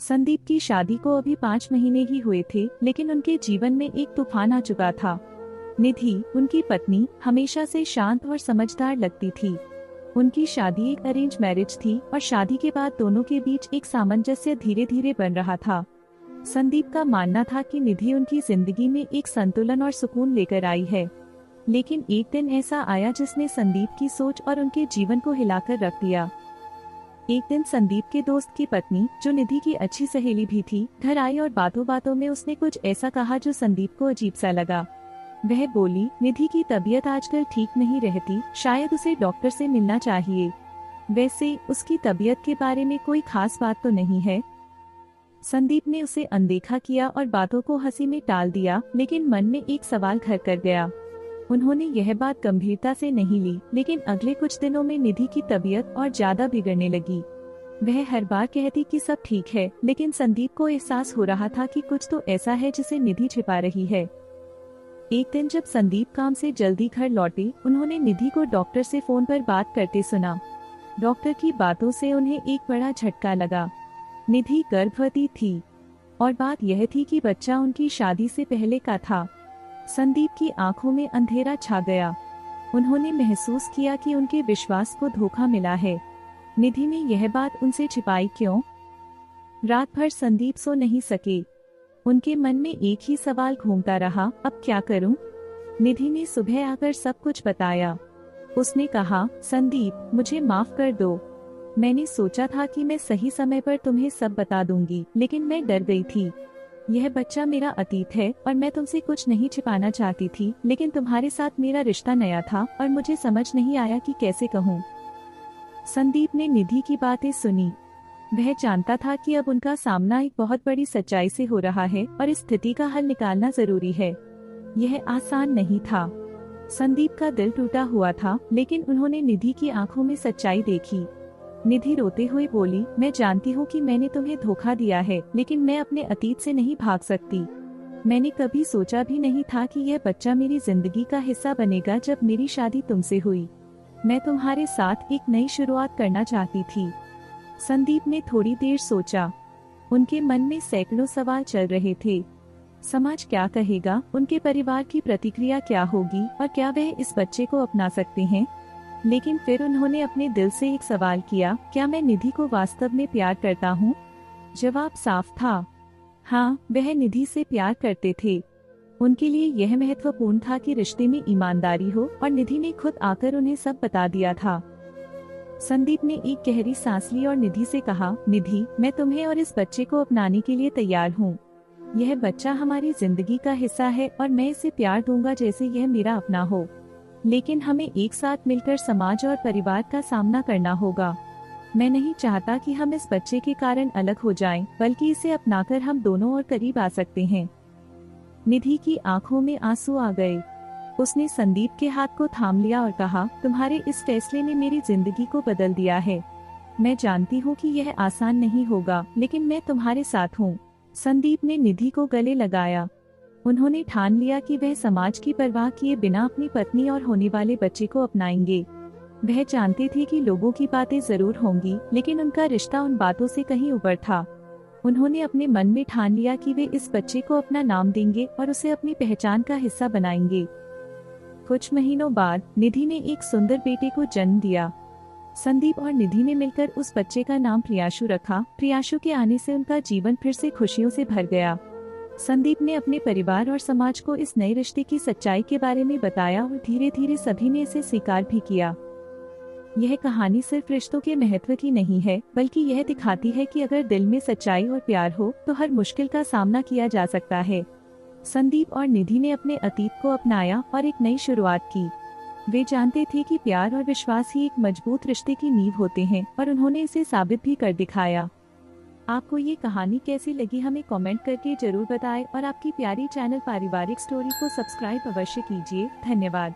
संदीप की शादी को अभी 5 महीने ही हुए थे, लेकिन उनके जीवन में एक तूफान आ चुका था। निधि, उनकी पत्नी, हमेशा से शांत और समझदार लगती थी। उनकी शादी एक अरेंज मैरिज थी और शादी के बाद दोनों के बीच एक सामंजस्य धीरे धीरे बन रहा था। संदीप का मानना था कि निधि उनकी जिंदगी में एक संतुलन और सुकून लेकर आई है। लेकिन एक दिन ऐसा आया जिसने संदीप की सोच और उनके जीवन को हिलाकर रख दिया। एक दिन संदीप के दोस्त की पत्नी, जो निधि की अच्छी सहेली भी थी, घर आई और बातों बातों में उसने कुछ ऐसा कहा जो संदीप को अजीब सा लगा। वह बोली, निधि की तबीयत आजकल ठीक नहीं रहती, शायद उसे डॉक्टर से मिलना चाहिए। वैसे उसकी तबीयत के बारे में कोई खास बात तो नहीं है। संदीप ने उसे अनदेखा किया और बातों को हंसी में टाल दिया, लेकिन मन में एक सवाल घर कर गया। उन्होंने यह बात गंभीरता से नहीं ली, लेकिन अगले कुछ दिनों में निधि की तबीयत और ज्यादा बिगड़ने लगी। वह हर बार कहती कि सब ठीक है, लेकिन संदीप को एहसास हो रहा था कि कुछ तो ऐसा है जिसे निधि छिपा रही है। एक दिन जब संदीप काम से जल्दी घर लौटे, उन्होंने निधि को डॉक्टर से फोन पर बात करते सुना। डॉक्टर की बातों से उन्हें एक बड़ा झटका लगा। निधि गर्भवती थी और बात यह थी कि बच्चा उनकी शादी से पहले का था। संदीप की आंखों में अंधेरा छा गया। उन्होंने महसूस किया कि उनके विश्वास को धोखा मिला है। निधि ने यह बात उनसे छिपाई क्यों? रात भर संदीप सो नहीं सके। उनके मन में एक ही सवाल घूमता रहा, अब क्या करूं? निधि ने सुबह आकर सब कुछ बताया। उसने कहा, संदीप, मुझे माफ कर दो। मैंने सोचा था कि मैं सही समय पर तुम्हें सब बता दूंगी, लेकिन मैं डर गई थी। यह बच्चा मेरा अतीत है और मैं तुमसे कुछ नहीं छिपाना चाहती थी, लेकिन तुम्हारे साथ मेरा रिश्ता नया था और मुझे समझ नहीं आया कि कैसे कहूँ। संदीप ने निधि की बातें सुनी। वह जानता था कि अब उनका सामना एक बहुत बड़ी सच्चाई से हो रहा है और इस स्थिति का हल निकालना जरूरी है। यह आसान नहीं था। संदीप का दिल टूटा हुआ था, लेकिन उन्होंने निधि की आंखों में सच्चाई देखी। निधि रोते हुए बोली, मैं जानती हूँ कि मैंने तुम्हें धोखा दिया है, लेकिन मैं अपने अतीत से नहीं भाग सकती। मैंने कभी सोचा भी नहीं था कि यह बच्चा मेरी जिंदगी का हिस्सा बनेगा। जब मेरी शादी तुमसे हुई, मैं तुम्हारे साथ एक नई शुरुआत करना चाहती थी। संदीप ने थोड़ी देर सोचा। उनके मन में सैकड़ों सवाल चल रहे थे। समाज क्या कहेगा, उनके परिवार की प्रतिक्रिया क्या होगी, और क्या वह इस बच्चे को अपना सकते हैं? लेकिन फिर उन्होंने अपने दिल से एक सवाल किया, क्या मैं निधि को वास्तव में प्यार करता हूँ? जवाब साफ था, हाँ, वह निधि से प्यार करते थे। उनके लिए यह महत्वपूर्ण था कि रिश्ते में ईमानदारी हो, और निधि ने खुद आकर उन्हें सब बता दिया था। संदीप ने एक गहरी सांस ली और निधि से कहा, निधि, मैं तुम्हें और इस बच्चे को अपनाने के लिए तैयार हूँ। यह बच्चा हमारी जिंदगी का हिस्सा है और मैं इसे प्यार दूंगा जैसे यह मेरा अपना हो। लेकिन हमें एक साथ मिलकर समाज और परिवार का सामना करना होगा। मैं नहीं चाहता कि हम इस बच्चे के कारण अलग हो जाएं, बल्कि इसे अपनाकर हम दोनों और करीब आ सकते हैं। निधि की आंखों में आंसू आ गए। उसने संदीप के हाथ को थाम लिया और कहा, तुम्हारे इस फैसले ने मेरी जिंदगी को बदल दिया है। मैं जानती हूँ कि यह आसान नहीं होगा, लेकिन मैं तुम्हारे साथ हूँ। संदीप ने निधि को गले लगाया। उन्होंने ठान लिया कि वह समाज की परवाह किए बिना अपनी पत्नी और होने वाले बच्चे को अपनाएंगे। वह जानते थे कि लोगों की बातें जरूर होंगी, लेकिन उनका रिश्ता उन बातों से कहीं ऊपर था। उन्होंने अपने मन में ठान लिया कि वे इस बच्चे को अपना नाम देंगे और उसे अपनी पहचान का हिस्सा बनाएंगे। कुछ महीनों बाद निधि ने एक सुंदर बेटे को जन्म दिया। संदीप और निधि ने मिलकर उस बच्चे का नाम प्रियाशु रखा। प्रियाशु के आने से उनका जीवन फिर से खुशियों से भर गया। संदीप ने अपने परिवार और समाज को इस नए रिश्ते की सच्चाई के बारे में बताया और धीरे धीरे सभी ने इसे स्वीकार भी किया। यह कहानी सिर्फ रिश्तों के महत्व की नहीं है, बल्कि यह दिखाती है कि अगर दिल में सच्चाई और प्यार हो तो हर मुश्किल का सामना किया जा सकता है। संदीप और निधि ने अपने अतीत को अपनाया और एक नई शुरुआत की। वे जानते थे कि प्यार और विश्वास ही एक मजबूत रिश्ते की नींव होते हैं, और उन्होंने इसे साबित भी कर दिखाया। आपको ये कहानी कैसी लगी हमें कमेंट करके जरूर बताएं और आपकी प्यारी चैनल पारिवारिक स्टोरी को सब्सक्राइब अवश्य कीजिए। धन्यवाद।